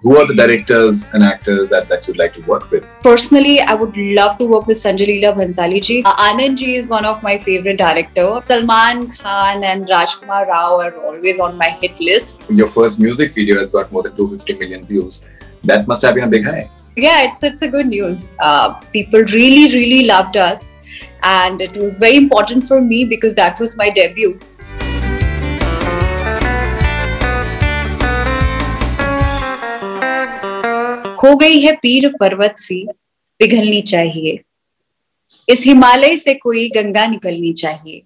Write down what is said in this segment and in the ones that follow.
who are the directors and actors that you'd like to work with? Personally, I would love to work with Sanjay Leela Bhansali ji. Anand ji is one of my favorite directors. Salman Khan and Rajkumar Rao are always on my hit list. Your first music video has got more than 250 million views. That must have been a big hit. Yeah, it's a good news. People really loved us, and it was very important for me because that was my debut. हो गई है पीर पर्वत सी पिघलनी चाहिए, इस हिमालय से कोई गंगा निकलनी चाहिए।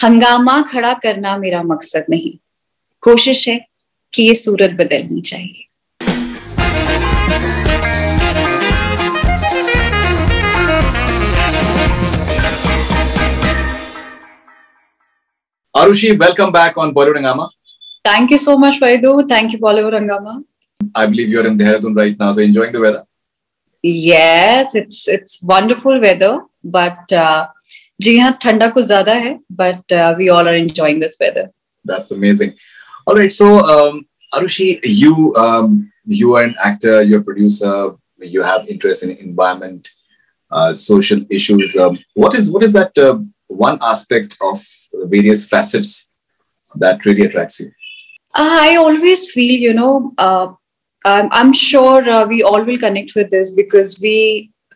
हंगामा खड़ा करना मेरा मकसद नहीं, कोशिश है कि ये सूरत बदलनी चाहिए। Arushi, welcome back on Bollywood Hungama. Thank you so much, Vaidu. Thank you, Bollywood Hungama. I believe you're in Dehradun right now, so enjoying the weather. Yes, it's wonderful weather, but जी हाँ ठंडा कुछ ज़्यादा है, but we all are enjoying this weather. That's amazing. All right, so Arushi, you are an actor, you're a producer, you have interest in environment, social issues. What is that one aspect of various facets that really attracts you? I always feel, I'm sure we all will connect with this because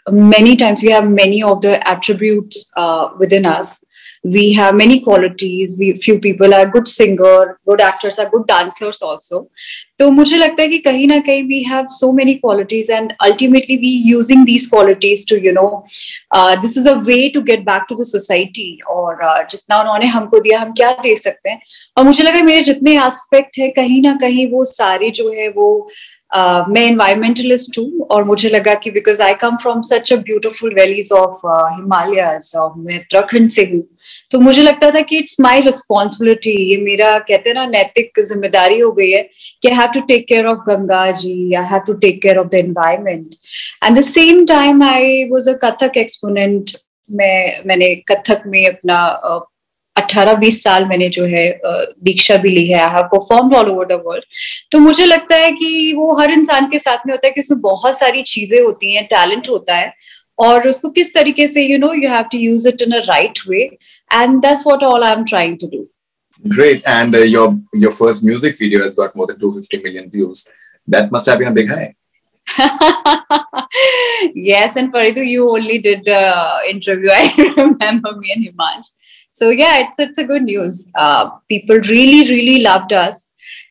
many times we have many of the attributes within us. We have many qualities. Few people are good singer, good actors, are good dancers also. तो मुझे लगता है कि कहीं ना कहीं we have so many qualities, and ultimately we using these qualities to this is a way to get back to the society, और जितना उन्होंने हमको दिया हम क्या दे सकते हैं। और मुझे लगा मेरे जितने एस्पेक्ट है कहीं ना कहीं वो सारे जो है वो मैं एनवायरमेंटलिस्ट हूँ, और मुझे लगा कि because I come from such a beautiful valleys of Himalayas, और मैं उत्तराखंड से हूँ, तो मुझे लगता था कि इट्स माय रिस्पॉन्सिबिलिटी, ये मेरा कहते हैं ना नैतिक जिम्मेदारी हो गई है कि I have to take care of Ganga ji, I have to take care of the environment. At the same time I was a Kathak exponent. मैंने कथक में अपना 18-20 साल मैंने जो है दीक्षा भी ली है। I have performed all over the world. तो मुझे लगता है कि वो हर इंसान के साथ में होता है कि उसमें बहुत सारी चीजें होती हैं, टैलेंट होता है, और उसको किस तरीके से you have to use it in a right way, and that's what all I'm trying to do. Great. And your first music video has got more than 250 million views. That must have been a big hit. Yes, and Faridu, you only did the interview. I remember me and Himansh. So yeah, it's a good news. People really loved us,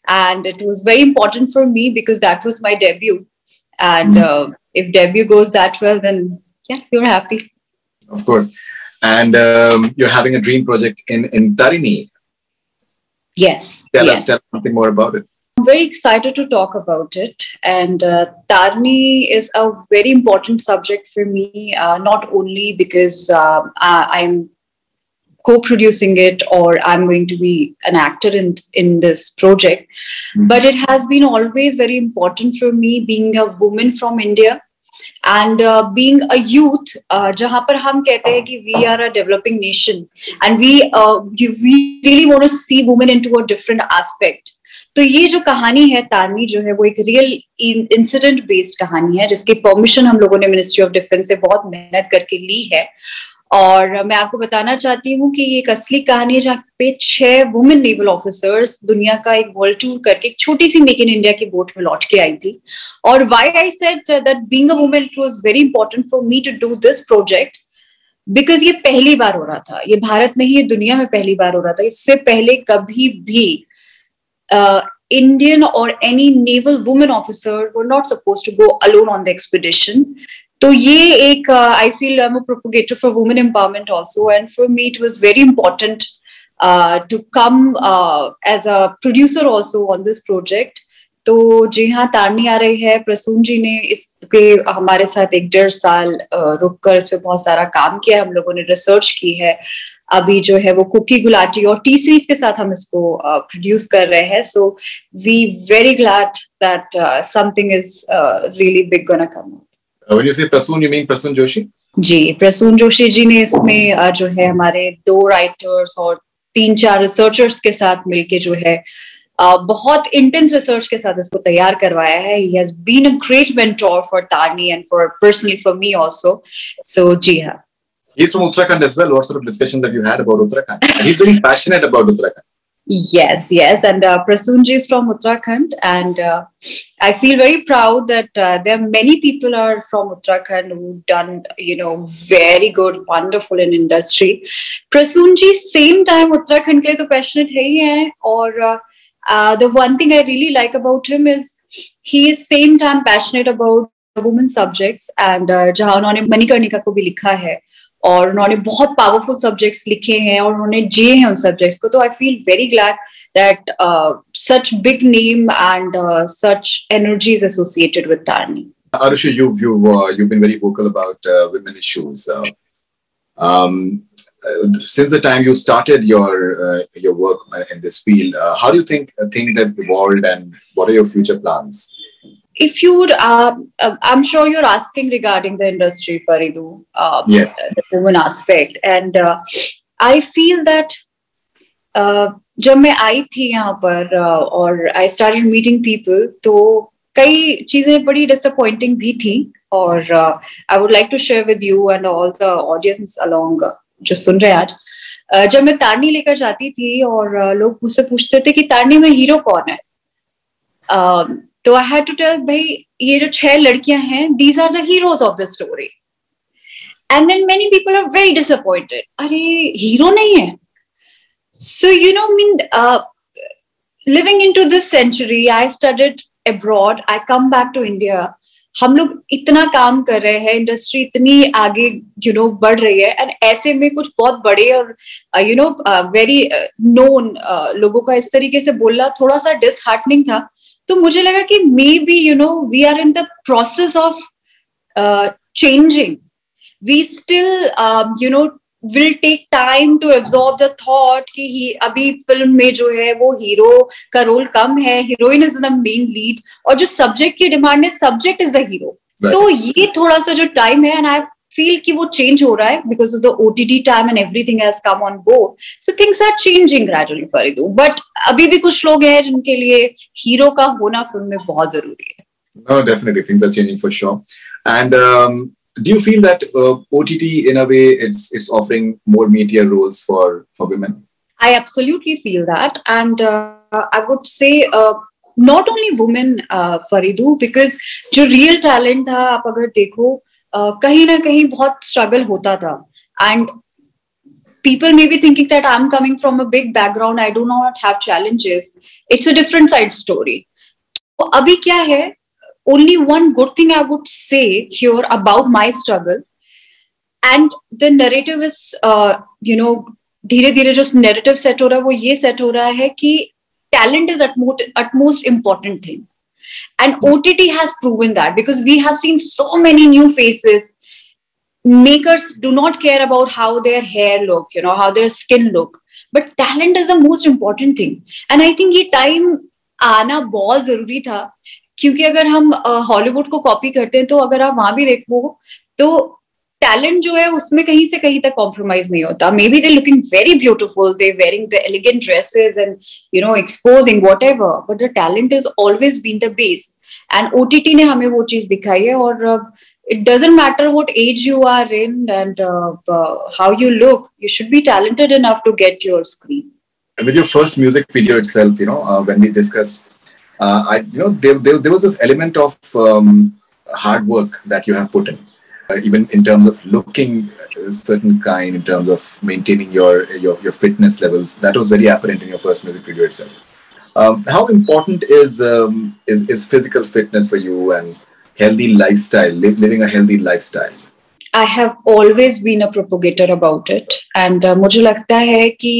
and it was very important for me because that was my debut. And if debut goes that well, then yeah, you're happy. Of course. And you're having a dream project in Tarini. Yes. Tell us something more about it. I'm very excited to talk about it. And Tarini is a very important subject for me, not only because I'm co-producing it or I'm going to be an actor in this project, but it has been always very important for me being a woman from India and being a youth, जहाँ पर हम कहते हैं कि we are a developing nation and we really want to see women into a different aspect. तो ये जो कहानी है तारनी जो है वो एक रियल इंसिडेंट बेस्ड कहानी है जिसकी परमिशन हम लोगों ने मिनिस्ट्री ऑफ डिफेंस से बहुत मेहनत करके ली है। और मैं आपको बताना चाहती हूँ कि ये एक असली कहानी है जहाँ पे 6 वुमेन नेवल ऑफिसर्स दुनिया का एक वर्ल्ड टूर करके एक छोटी सी मेक इन इंडिया की बोट में लौट के आई थी। और why I said that being a women it was very important for me to do this project because ये पहली बार हो रहा था। ये भारत नहीं, ये दुनिया में पहली बार हो रहा था। इससे पहले कभी भी Indian or any naval woman officer were not supposed to go alone on the expedition. तो ये एक I feel I'm a propagator for women empowerment also, and for me it was very important to come as a producer also on this project. तो जी हाँ, तारनी आ रही है। प्रसून जी ने इसके हमारे साथ 1-1.5 साल रुककर इस पे बहुत सारा काम किया। हम लोगों ने रिसर्च की है। अभी जो है वो कुकी गुलाटी और टी सीरीज के साथ हम इसको प्रोड्यूस कर रहे हैं। So we very glad that something is really big gonna come. When you say Prasoon, you mean Prasoon Joshi? जी, प्रसून जोशी जी ने इसमें जो है हमारे 2 राइटर्स और 3-4 रिसर्चर्स के साथ मिलके जो है बहुत इंटेंस रिसर्च के साथ इसको तैयार करवाया है. He has been a great mentor for Tarni and for personally for me also. So जी हाँ. He's from Uttarakhand as well. What sort of discussions have you had about Uttarakhand? He's very passionate about Uttarakhand. Yes, and Prasunji is from Uttarakhand, and I feel very proud that there are many people are from Uttarakhand who've done, very good, wonderful in industry. Prasunji same time Uttarakhand के लिए तो passionate है ही है, और the one thing I really like about him is he is same time passionate about women subjects, and जहाँ उन्होंने मणिकर्णिका को भी लिखा है, और उन्होंने बहुत पावरफुल सब्जेक्ट्स लिखे हैं और उन्होंने जिए हैं उन सब्जेक्ट्स को. तो I feel very glad that such big name and such energy is associated with Tarni. Arushi, you've been very vocal about women issues. Since the time you started your work in this field, how do you think things have evolved, and what are your future plans? If you would, I'm sure you're asking regarding the industry, Faridu. Yes. The women aspect. And I feel that जब मैं आई थी यहाँ पर और I started meeting people, तो कई चीजें बड़ी disappointing भी थी, और I would like to share with you and all the audience along जो सुन रहे हैं आज. जब मैं Tarni लेकर जाती थी और लोग मुझसे पूछते थे कि Tarni में हीरो कौन है, तो आई हैड टू टेल, भाई ये जो 6 लड़कियां हैं, these are the heroes of the story. And then many people are very disappointed, अरे हीरो नहीं है. So living into this century, I studied abroad, I come back to India. हम लोग इतना काम कर रहे हैं, इंडस्ट्री इतनी आगे बढ़ रही है, एंड ऐसे में कुछ बहुत बड़े और वेरी नोन लोगों का इस तरीके से बोलना थोड़ा सा डिसहार्टनिंग था. तो मुझे लगा कि maybe we are in the process of changing. We still will take time to absorb the thought कि अभी फिल्म में जो है वो हीरो का रोल कम है, heroine is the main lead, और जो सब्जेक्ट की डिमांड है, सब्जेक्ट इज द हीरो. तो ये थोड़ा सा जो टाइम है, एंड आई feel कि वो change हो रहा है because of the OTT time and everything has come on board. So things are changing gradually, Faridu. But अभी भी कुछ लोग हैं जिनके लिए हीरो का होना फिल्म में बहुत जरूरी है. No, definitely things are changing for sure. And do you feel that OTT in a way it's offering more meatier roles for women? I absolutely feel that, and I would say not only women, Faridu, because जो real talent था, आप अगर देखो कहीं ना कहीं बहुत struggle होता था, and people may be thinking that I'm coming from a big background, I do not have challenges. It's a different side story. तो अभी क्या है, only one good thing I would say here about my struggle, and the narrative is धीरे धीरे जो narrative set हो रहा है वो ये set हो रहा है कि talent is utmost important thing. And OTT has proven that, because we have seen so many new faces. Makers do not care about how their hair look, how their skin look, but talent is the most important thing. And I think ये time आना बहुत जरूरी था, क्योंकि अगर हम Hollywood को copy करते हैं, तो अगर आप वहां भी देखो तो टैलेंट जो है उसमें कहीं से कहीं तक कॉम्प्रोमाइज नहीं होता. Maybe they looking very beautiful, they wearing the elegant dresses and exposing whatever, but the talent is always been the base. And OTT ने हमें वो चीज दिखाई है, और it doesn't matter what age you are in and how you look, you should be talented enough to get your screen. With your first music video itself, when we discussed, there was this element of hard work that you have put in. Even in terms of looking a certain kind, in terms of maintaining your fitness levels, that was very apparent in your first music video itself. How important is physical fitness for you, and healthy lifestyle, living a healthy lifestyle? I have always been a propagator about it, and मुझे लगता है कि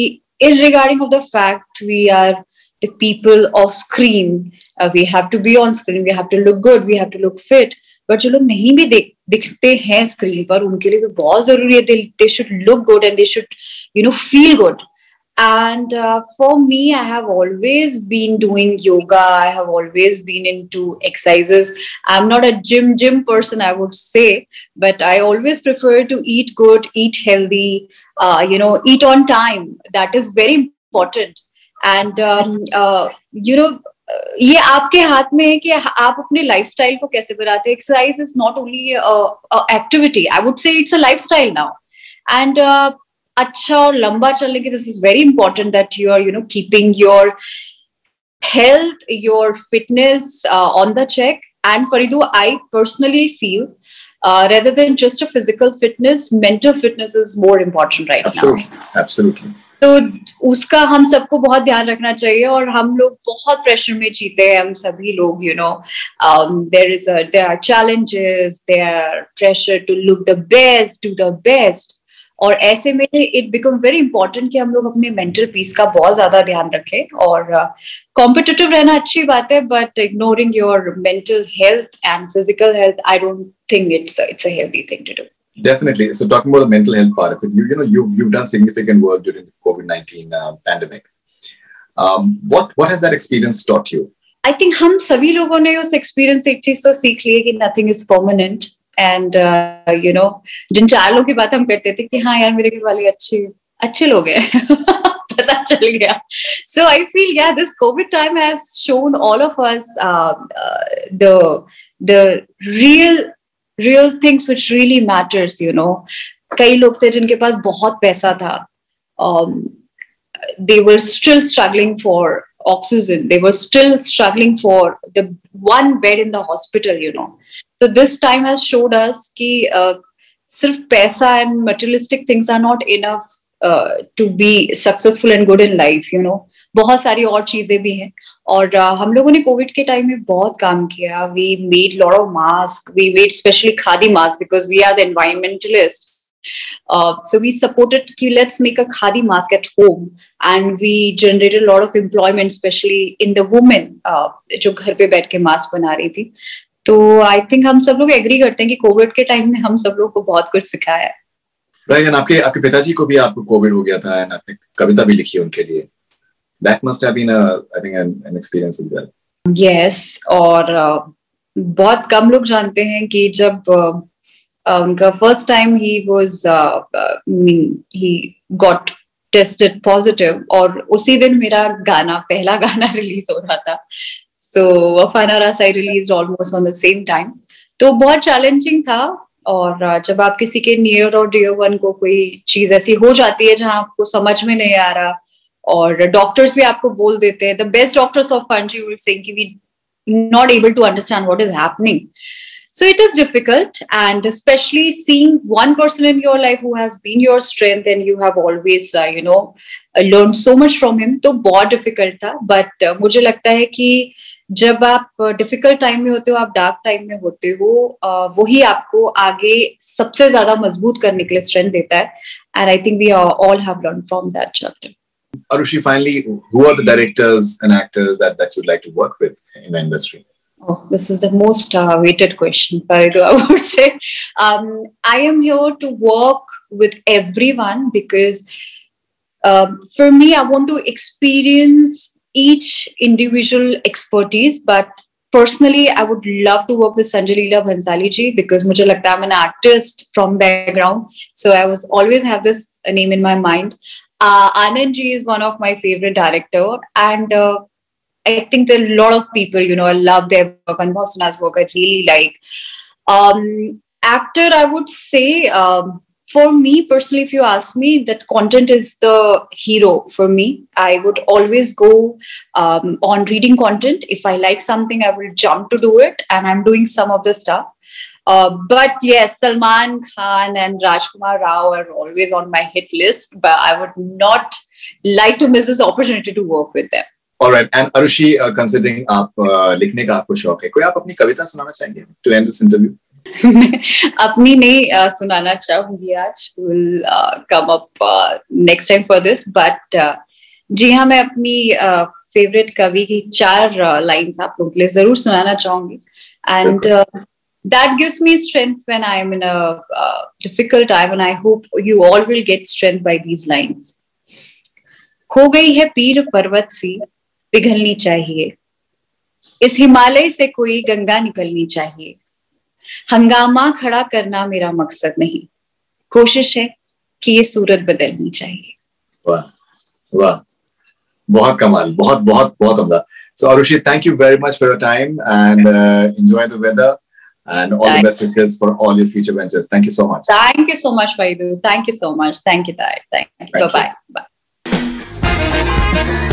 irregarding of the fact we are the people of screen, we have to be on screen, we have to look good, we have to look fit. But जो लोग नहीं भी दिखते हैं स्क्रीन पर, उनके लिए भी बहुत जरूरी है. They should look good and they should feel good. And for me, I have always been doing yoga. I have always been into exercises. I'm not a gym person, I would say, but I always prefer to eat good, eat healthy, eat on time. That is very important. And ये आपके हाथ में है कि आप अपने lifestyle को कैसे बनाते हैं. Exercise is not only activity, I would say it's a lifestyle now. And अच्छा और लंबा चलने के, this is very important that you are keeping your health, your fitness on the check. And Faridu, I personally feel rather than just a physical fitness, mental fitness is more important right now. Absolutely. तो उसका हम सबको बहुत ध्यान रखना चाहिए. और हम लोग बहुत प्रेशर में जीते हैं, हम सभी लोग. There are challenges, there are pressure to look the best, do the best. और ऐसे में इट बिकम वेरी इंपॉर्टेंट कि हम लोग अपने मेंटल पीस का बहुत ज्यादा ध्यान रखें. और कॉम्पिटिटिव रहना अच्छी बात है, but ignoring your mental health and physical health, I don't think it's a healthy thing to do. Definitely. So talking about the mental health part of it, you've done significant work during the COVID-19 pandemic. What has that experience taught you? I think हम सभी लोगों ने उस experience से एक चीज तो सीख ली है कि nothing is permanent. एंड जिन 4 लोगों की बात हम करते थे कि हाँ यार मेरे घर वाले अच्छे लोग हैं पता चल गया. So I feel this COVID time has shown all of us the real things which really matters. कई लोग थे जिनके पास बहुत पैसा था. They were still struggling for oxygen. They were still struggling for the one bed in the hospital. So this time has showed us कि सिर्फ पैसा and materialistic things are not enough to be successful and good in life. बहुत सारी और चीजें भी हैं. और हम लोगों ने कोविड के टाइम में बहुत काम किया. We made lot of masks. We made especially khadi masks because we are the environmentalists. So we supported कि let's make a khadi mask at home, and we generated a lot of employment, especially in the women जो घर पे बैठ के mask बना रही थी. तो आई थिंक हम सब लोग एग्री करते हैं कि कोविड के टाइम में हम सब लोग को बहुत कुछ सिखाया है. राइट. एंड आपके पिताजी को भी आपको कोविड हो गया था, एंड आपने कविता भी लिखी उनके लिए. That must have been I think an experience as well. Yes. और बहुत कम लोग जानते हैं कि जब उनका first time he got tested positive, और उसी दिन मेरा पहला गाना रिलीज हो रहा था. So Wafana Rasa I released almost on the same time. तो बहुत चैलेंजिंग था. और जब आप किसी के नियर और डियर वन को कोई चीज ऐसी हो जाती है जहां आपको समझ में नहीं आ रहा, और डॉक्टर्स भी आपको बोल देते हैं, the best doctors of country will say कि we not able to understand what is happening. So it is difficult, and especially seeing one person in your life who has been your strength and you have always learned so much from him. तो बहुत difficult था. But मुझे लगता है कि जब आप difficult time में होते हो, आप डार्क टाइम में होते हो, वही आपको आगे सबसे ज्यादा मजबूत करने के लिए स्ट्रेंथ देता है. And I think we all have learned from that chapter. Arushi, finally, who are the directors and actors that you'd like to work with in the industry? Oh, this is the most weighted question, Faridu, I would say. I am here to work with everyone because for me, I want to experience each individual expertise. But personally, I would love to work with Sanjay Leela Bhansali ji because मुझे लगता है I'm an artist from background, so I was always have this name in my mind. Anand ji is one of my favorite director, and I think there are a lot of people, I love their work, and Bhosana's work I really like. Actor, I would say, for me personally, if you ask me, that content is the hero for me. I would always go on reading content. If I like something, I will jump to do it, and I'm doing some of the stuff. But yes, Salman Khan and Rajkumar Rao are always on my hit list, but I would not like to miss this opportunity to work with them. All right. And Arushi, considering आप लिखने का आपको शौक है, कोई आप अपनी कविता सुनाना चाहेंगे to end this interview? अपनी नहीं सुनाना चाहूंगी आज. Will come up next time for this. But जी हाँ, मैं अपनी फेवरेट कवि की 4 लाइन्स आप लोगों के लिए जरूर सुनाना चाहूंगी. And that gives me strength when I am in a difficult time, and I hope you all will get strength by these lines. हो गई है पीर पर्वत सी पिघलनी चाहिए, इस हिमालय से कोई गंगा निकलनी चाहिए. हंगामा खड़ा करना मेरा मकसद नहीं, कोशिश है कि ये सूरत बदलनी चाहिए. वाह वाह, बहुत कमाल, बहुत बहुत बहुत उम्दा. So Arushi, thank you very much for your time and enjoy the weather and all the best wishes for all your future ventures. Thank you so much. Thank you so much, Vaidu. Thank you so much. Thank you, Tarek. Thank you. Bye-bye. Bye.